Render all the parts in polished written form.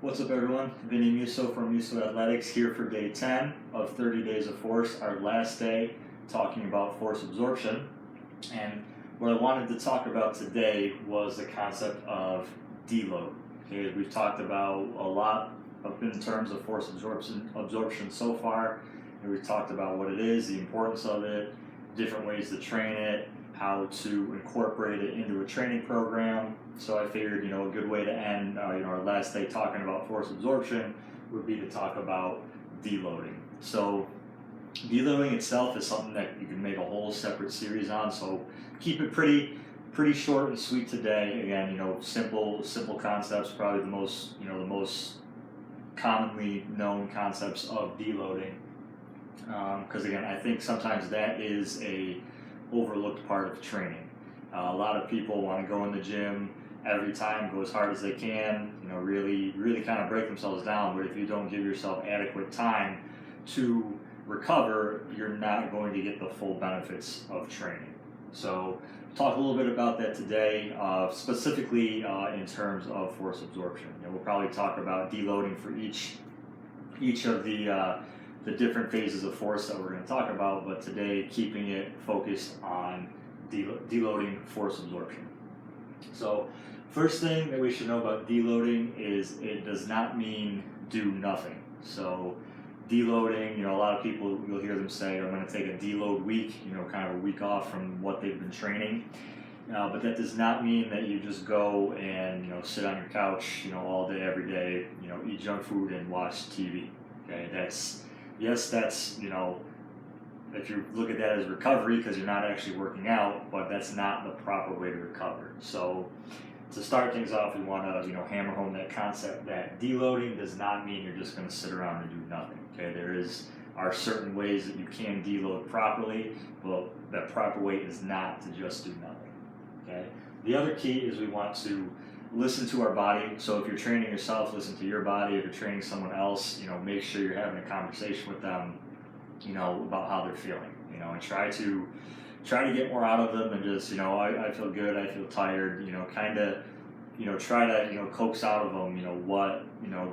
What's up, everyone? Vinny Musso from Musso Athletics here for day 10 of 30 Days of Force, our last day talking about force absorption. And what I wanted to talk about today was the concept of deload. Okay, we've talked about a lot in terms of force absorption so far. And we've talked about what it is, the importance of it, different ways to train it, how to incorporate it into a training program. So I figured, a good way to end, our last day talking about force absorption would be to talk about deloading. So deloading itself is something that you can make a whole separate series on. So keep it pretty short and sweet today. Again, simple concepts, probably the most commonly known concepts of deloading. Because again, I think sometimes that is a overlooked part of training. A lot of people want to go in the gym every time, go as hard as they can, really kind of break themselves down. But if you don't give yourself adequate time to recover, you're not going to get the full benefits of training. So talk a little bit about that today, specifically in terms of force absorption. We'll probably talk about deloading for each of the different phases of force that we're going to talk about, but today keeping it focused on deloading force absorption. So first thing that we should know about deloading is it does not mean do nothing. So deloading, a lot of people, you'll hear them say, I'm going to take a deload week, kind of a week off from what they've been training. But that does not mean that you just go and, sit on your couch, all day, every day, eat junk food and watch TV. Okay, that's, if you look at that as recovery because you're not actually working out, but that's not the proper way to recover. So to start things off, we want to, hammer home that concept that deloading does not mean you're just going to sit around and do nothing. Okay, are certain ways that you can deload properly, but that proper way is not to just do nothing. Okay. The other key is we want to listen to our body. So if you're training yourself, listen to your body. If you're training someone else, make sure you're having a conversation with them, about how they're feeling, and try to get more out of them than just, I feel good, I feel tired, try to, coax out of them, what,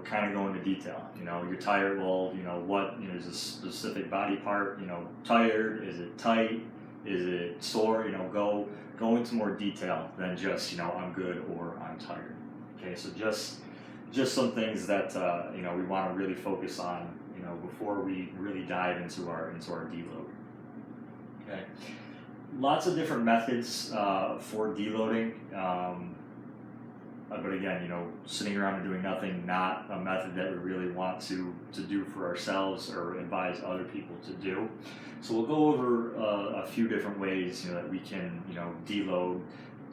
kind of go into detail, you're tired, well, what, is a specific body part, tired, is it tight, is it sore, go into more detail than just, I'm good or I'm tired. Okay, so just some things that, we want to really focus on, before we really dive into our deload. Okay, lots of different methods for deloading, but again, sitting around and doing nothing, not a method that we really want to do for ourselves or advise other people to do. So we'll go over a few different ways, that we can, deload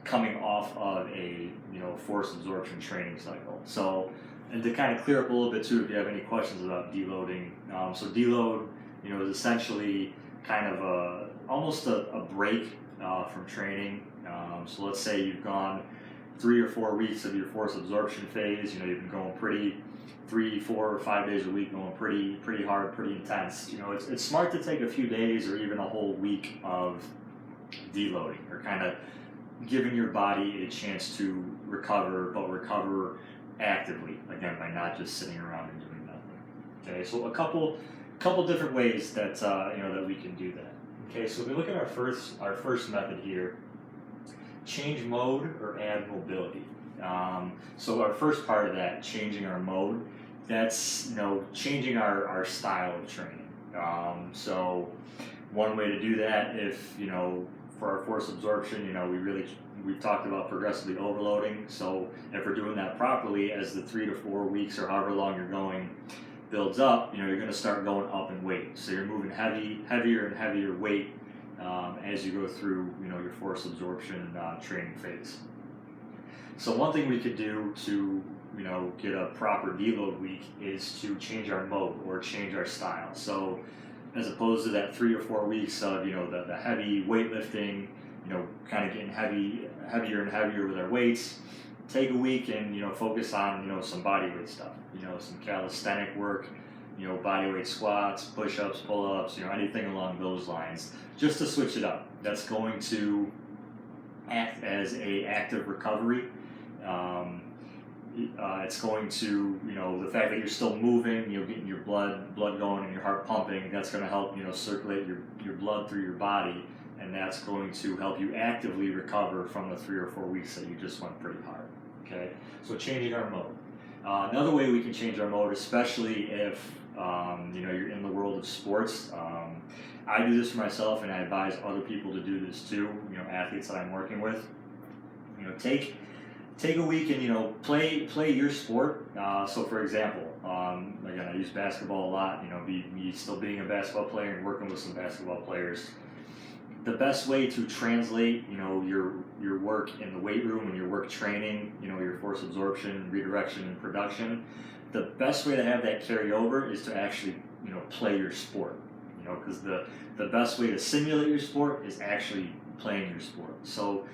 coming off of a, force absorption training cycle. So, and to kind of clear up a little bit too, if you have any questions about deloading. So deload, is essentially kind of almost a break from training. So let's say you've gone 3 or 4 weeks of your force absorption phase. You've been going 3, 4, or 5 days a week, going pretty hard, pretty intense. It's smart to take a few days or even a whole week of deloading, or kind of giving your body a chance to recover, but recover actively, again, by not just sitting around and doing nothing. Okay, so a couple different ways that that we can do that. Okay, so if we look at our first method here, change mode or add mobility. So our first part of that, changing our mode, that's changing our style of training. So one way to do that, if for our force absorption, we've talked about progressively overloading. So if we're doing that properly, as the 3 to 4 weeks or however long you're going builds up, you're going to start going up in weight. So you're moving heavier and heavier weight as you go through, your force absorption training phase. So one thing we could do to, get a proper deload week is to change our mode or change our style. So as opposed to that 3 or 4 weeks of, the heavy weightlifting, kind of getting heavier and heavier with our weights, take a week and, focus on, some body weight stuff, some calisthenic work, body weight squats, push-ups, pull-ups, anything along those lines, just to switch it up. That's going to act as a active recovery. it's going to, the fact that you're still moving, getting your blood going and your heart pumping, that's going to help, circulate your blood through your body, and that's going to help you actively recover from the 3 or 4 weeks that you just went pretty hard. Okay, so changing our mode. Another way we can change our mode, especially if you're in the world of sports. I do this for myself, and I advise other people to do this too. Athletes that I'm working with. Take a week and play your sport. So for example, again, I use basketball a lot. Me still being a basketball player and working with some basketball players. The best way to translate, your work in the weight room and your work training, your force absorption, redirection, and production, the best way to have that carry over is to actually, play your sport. Because the best way to simulate your sport is actually playing your sport. So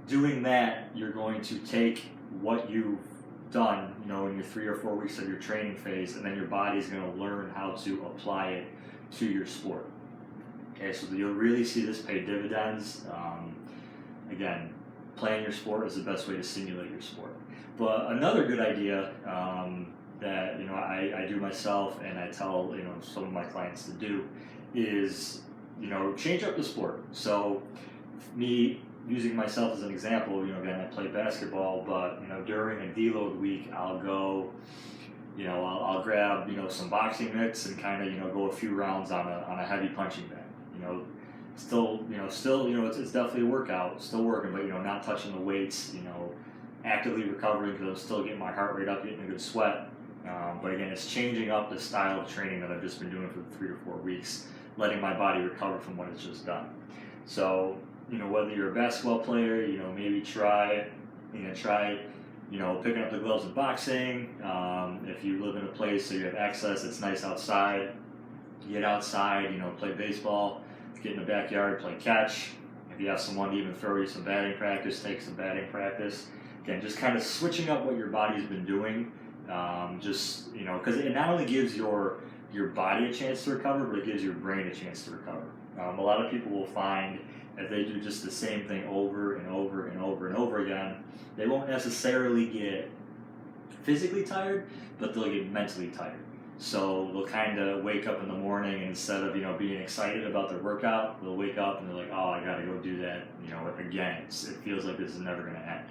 doing that, you're going to take what you've done, in your 3 or 4 weeks of your training phase, and then your body's going to learn how to apply it to your sport. Okay, so you'll really see this pay dividends. Again, playing your sport is the best way to simulate your sport. But another good idea that I do myself, and I tell some of my clients to do, is change up the sport. So me using myself as an example, again, I play basketball, but during a deload week, I'll go. I'll grab some boxing mitts and kind of go a few rounds on a heavy punching bag. Still it's definitely a workout, still working, but not touching the weights. Actively recovering because I'm still getting my heart rate up, getting a good sweat. But again, it's changing up the style of training that I've just been doing for 3 or 4 weeks, letting my body recover from what it's just done. So whether you're a basketball player, maybe try picking up the gloves in boxing. If you live in a place so you have access, it's nice outside. Get outside, play baseball, get in the backyard, play catch. If you have someone to even throw you some batting practice, take some batting practice. Again, just kind of switching up what your body's been doing. Because it not only gives your body a chance to recover, but it gives your brain a chance to recover. A lot of people will find if they do just the same thing over and over and over and over again, they won't necessarily get physically tired, but they'll get mentally tired. So they'll kind of wake up in the morning, and instead of being excited about their workout, they'll wake up and they're like, oh, I gotta go do that again. It feels like this is never gonna end.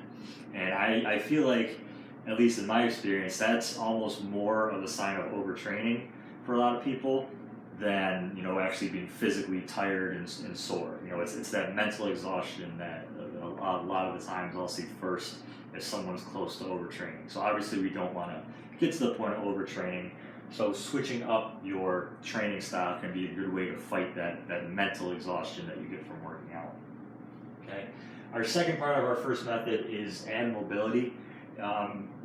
And I feel like, at least in my experience, that's almost more of a sign of overtraining for a lot of people than actually being physically tired and sore. It's that mental exhaustion that a lot of the times I'll see first if someone's close to overtraining. So obviously we don't want to get to the point of overtraining. So switching up your training style can be a good way to fight that mental exhaustion that you get from working out. Okay. Our second part of our first method is add mobility.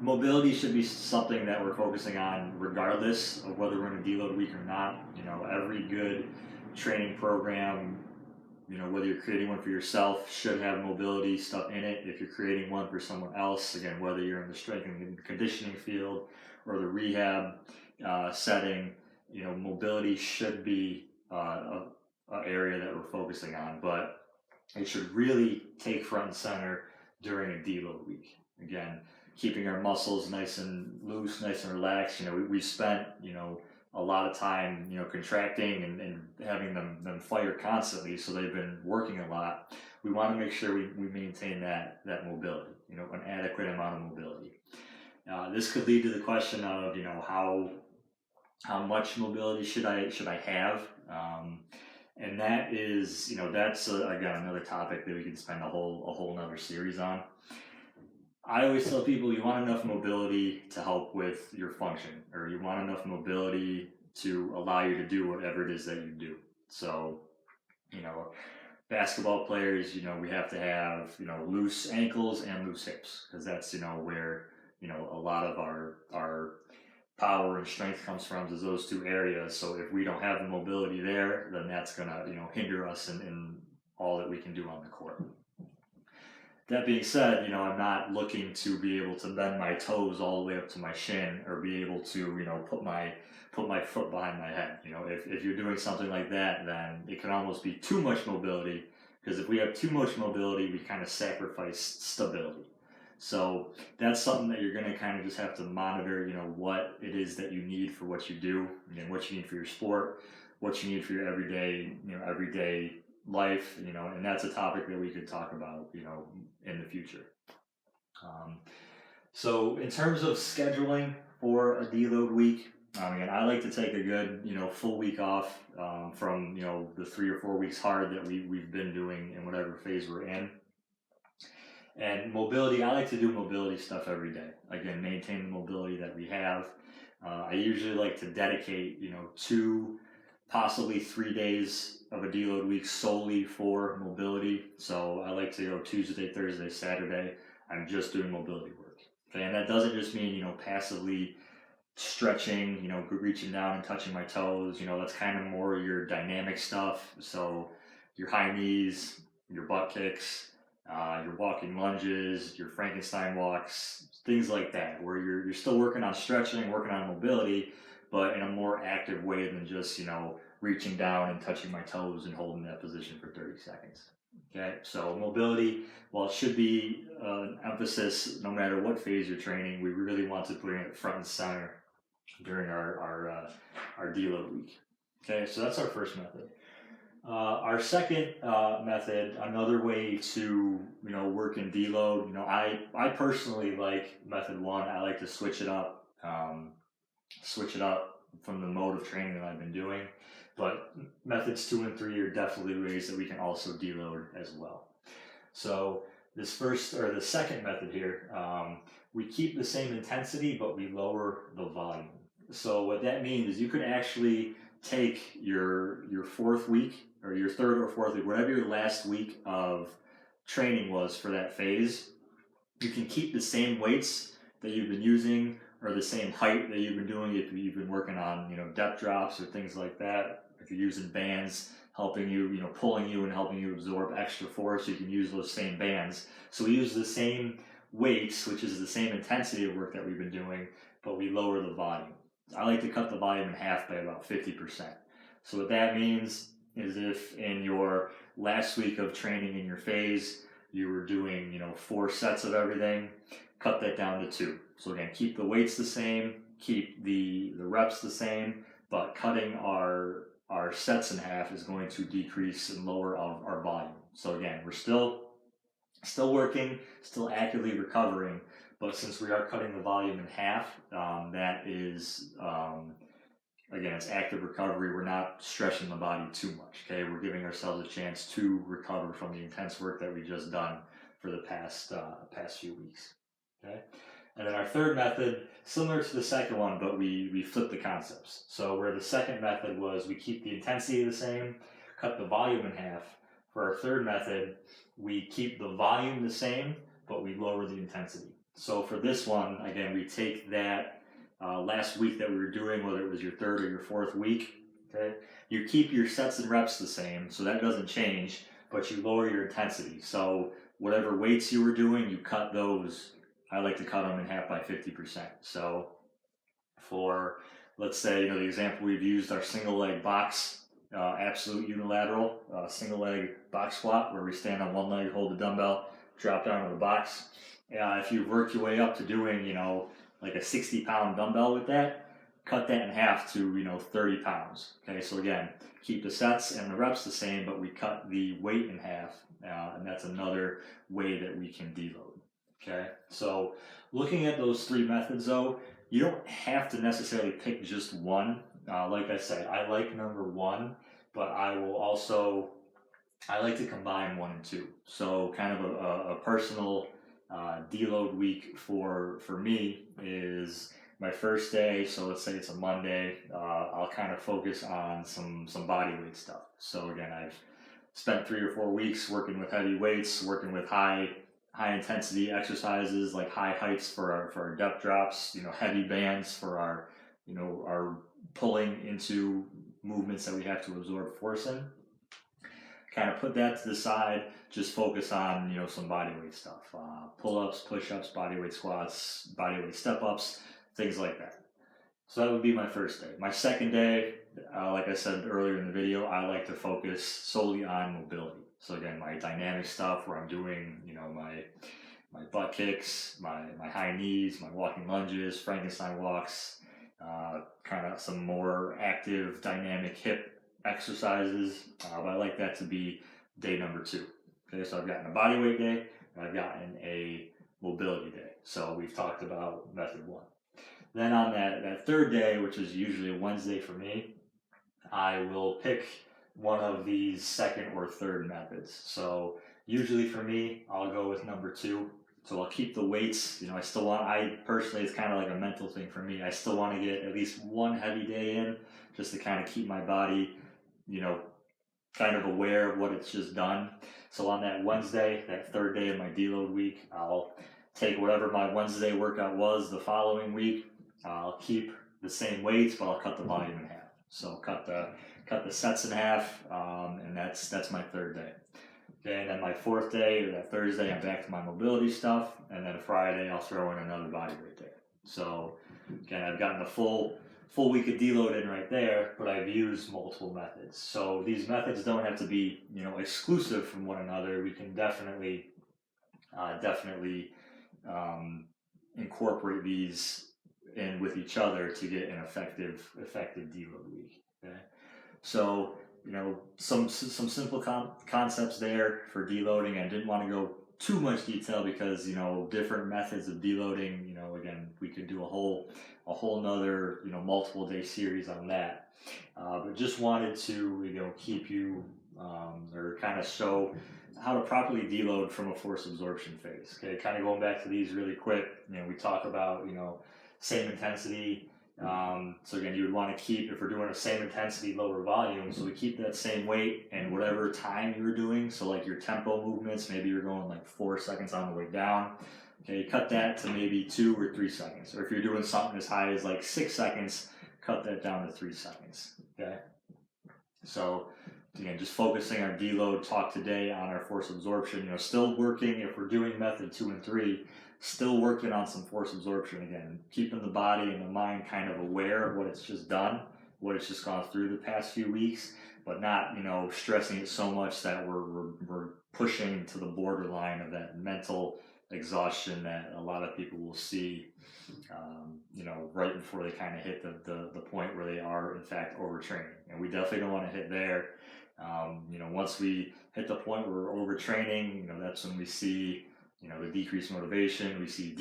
Mobility should be something that we're focusing on regardless of whether we're in a deload week or not. Every good training program, whether you're creating one for yourself, should have mobility stuff in it. If you're creating one for someone else, again, whether you're in the strength and conditioning field or the rehab setting, mobility should be an area that we're focusing on, but it should really take front and center during a deload week. Again, keeping our muscles nice and loose, nice and relaxed. We spent, a lot of time, contracting and having them fire constantly. So they've been working a lot. We want to make sure we maintain that mobility, an adequate amount of mobility. This could lead to the question of, how much mobility should I have? And that is, that's again another topic that we can spend a whole nother series on. I always tell people you want enough mobility to help with your function, or you want enough mobility to allow you to do whatever it is that you do. So, basketball players, we have to have, loose ankles and loose hips, because that's, where, a lot of our power and strength comes from, is those two areas. So if we don't have the mobility there, then that's going to, hinder us in all that we can do on the court. That being said, I'm not looking to be able to bend my toes all the way up to my shin, or be able to, put my foot behind my head. If you're doing something like that, then it can almost be too much mobility, because if we have too much mobility, we kind of sacrifice stability. So that's something that you're going to kind of just have to monitor, what it is that you need for what you do, what you need for your sport, what you need for your everyday life, and that's a topic that we could talk about, in the future. So in terms of scheduling for a deload week, again, I like to take a good, full week off from, the 3 or 4 weeks hard that we've been doing in whatever phase we're in. And mobility, I like to do mobility stuff every day. Again, maintain the mobility that we have. I usually like to dedicate, 2, possibly 3 days of a deload week solely for mobility. So I like to go Tuesday, Thursday, Saturday. I'm just doing mobility work. Okay, and that doesn't just mean, passively stretching, reaching down and touching my toes. That's kind of more your dynamic stuff. So your high knees, your butt kicks, your walking lunges, your Frankenstein walks, things like that, where you're still working on stretching, working on mobility, but in a more active way than just, reaching down and touching my toes and holding that position for 30 seconds. Okay, so mobility, while it should be an emphasis no matter what phase you're training, we really want to bring it front and center during our deload week. Okay, so that's our first method. Our second method, another way to work in deload. I personally like method 1. I like to switch it up from the mode of training that I've been doing. But methods 2 and 3 are definitely ways that we can also deload as well. So the second method here, we keep the same intensity, but we lower the volume. So what that means is you could actually take your 4th week or your 3rd or 4th week, whatever your last week of training was for that phase. You can keep the same weights that you've been using or the same height that you've been doing if you've been working on depth drops or things like that. If you're using bands helping you, pulling you and helping you absorb extra force, you can use those same bands. So we use the same weights, which is the same intensity of work that we've been doing, but we lower the volume. I like to cut the volume in half by about 50%. So what that means is if in your last week of training in your phase, you were doing, 4 sets of everything, cut that down to 2. So again, keep the weights the same, keep the reps the same, but cutting our sets in half is going to decrease and lower our volume. So again, we're still working, still actively recovering, but since we are cutting the volume in half, that is, again, it's active recovery. We're not stretching the body too much, okay? We're giving ourselves a chance to recover from the intense work that we just done for the past few weeks, okay? And then our third method, similar to the second one, but we flip the concepts. So where the second method was we keep the intensity the same, cut the volume in half. For our third method, we keep the volume the same, but we lower the intensity. So for this one, again, we take that last week that we were doing, whether it was your 3rd or your 4th week, okay? You keep your sets and reps the same, so that doesn't change, but you lower your intensity. So whatever weights you were doing, you cut those. I like to cut them in half by 50%. So for, let's say, the example we've used, our single leg box, absolute unilateral, single leg box squat, where we stand on one leg, hold the dumbbell, drop down to the box. If you work your way up to doing, like a 60-pound dumbbell with that, cut that in half to, 30 pounds. Okay, so again, keep the sets and the reps the same, but we cut the weight in half, and that's another way that we can deload. Okay, so looking at those 3 methods though, you don't have to necessarily pick just one. Like I said, I like number 1, but I like to combine 1 and 2. So kind of a personal deload week for me is my first day. So let's say it's a Monday. I'll kind of focus on some body weight stuff. So again, I've spent 3 or 4 weeks working with heavy weights, working with high intensity exercises like high heights for our depth drops, heavy bands for our pulling into movements that we have to absorb force in. Kind of put that to the side, just focus on, some body weight stuff, pull-ups, push-ups, body weight squats, body weight step-ups, things like that. So that would be my first day. My second day, like I said earlier in the video, I like to focus solely on mobility. So again, my dynamic stuff where I'm doing, my butt kicks, my high knees, my walking lunges, Frankenstein walks, kind of some more active dynamic hip exercises, but I like that to be day number 2. Okay, so I've gotten a body weight day, and I've gotten a mobility day. So we've talked about method 1. Then on that third day, which is usually a Wednesday for me, I will pick one of these second or third methods. So usually for me, I'll go with number 2. So I'll keep the weights. I personally, it's kind of like a mental thing for me. I still want to get at least one heavy day in, just to kind of keep my body, kind of aware of what it's just done. So on that Wednesday, that third day of my deload week, I'll take whatever my Wednesday workout was the following week. I'll keep the same weights, but I'll cut the volume in half. So cut the sets in half, and that's my third day. Okay, and then my fourth day, or that Thursday, I'm back to my mobility stuff, and then Friday I'll throw in another body weight day. So again, I've gotten a full week of deload in right there, but I've used multiple methods. So these methods don't have to be exclusive from one another. We can definitely incorporate these in with each other to get an effective deload week. Okay, so some simple concepts there for deloading. I didn't want to go too much detail because different methods of deloading. Again, we could do a whole nother multiple day series on that. But just wanted to keep you or kind of show how to properly deload from a force absorption phase. Okay, kind of going back to these really quick. We talk about same intensity. So again, you would want to keep, if we're doing a same intensity, lower volume, so we keep that same weight and whatever time you're doing. So like your tempo movements, maybe you're going like 4 seconds on the way down. Okay, cut that to maybe 2 or 3 seconds. Or if you're doing something as high as like 6 seconds, cut that down to 3 seconds. Okay. So again, just focusing on deload talk today on our force absorption. Still working if we're doing method 2 and 3. Still working on some force absorption again, keeping the body and the mind kind of aware of what it's just done, what it's just gone through the past few weeks, but not stressing it so much that we're pushing to the borderline of that mental exhaustion that a lot of people will see, right before they kind of hit the point where they are in fact overtraining, and we definitely don't want to hit there. Once we hit the point where we're overtraining, that's when we see the decreased motivation. We see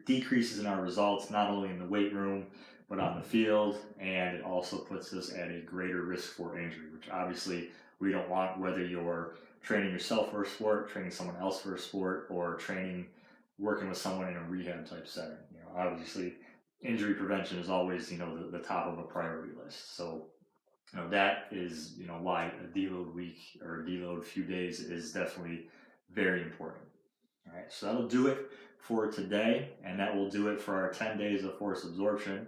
decreases in our results, not only in the weight room, but on the field. And it also puts us at a greater risk for injury, which obviously we don't want, whether you're training yourself for a sport, training someone else for a sport, or working with someone in a rehab type setting. Obviously injury prevention is always, the top of a priority list. So, that is, why a deload week or a deload few days is definitely very important. All right, so that'll do it for today, and that will do it for our 10 days of force absorption.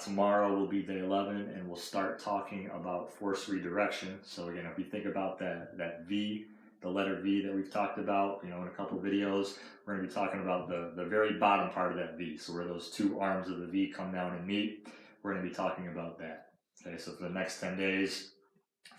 Tomorrow will be day 11, and we'll start talking about force redirection. So again, if we think about that V, the letter V that we've talked about, in a couple of videos, we're going to be talking about the very bottom part of that V. So where those 2 arms of the V come down and meet, we're going to be talking about that. Okay, so for the next 10 days,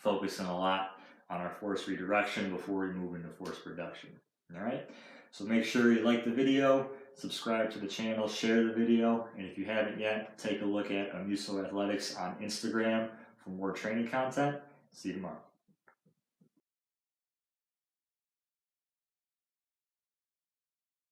focusing a lot on our force redirection before we move into force production. All right. So make sure you like the video, subscribe to the channel, share the video, and if you haven't yet, take a look at Amuso Athletics on Instagram for more training content. See you tomorrow.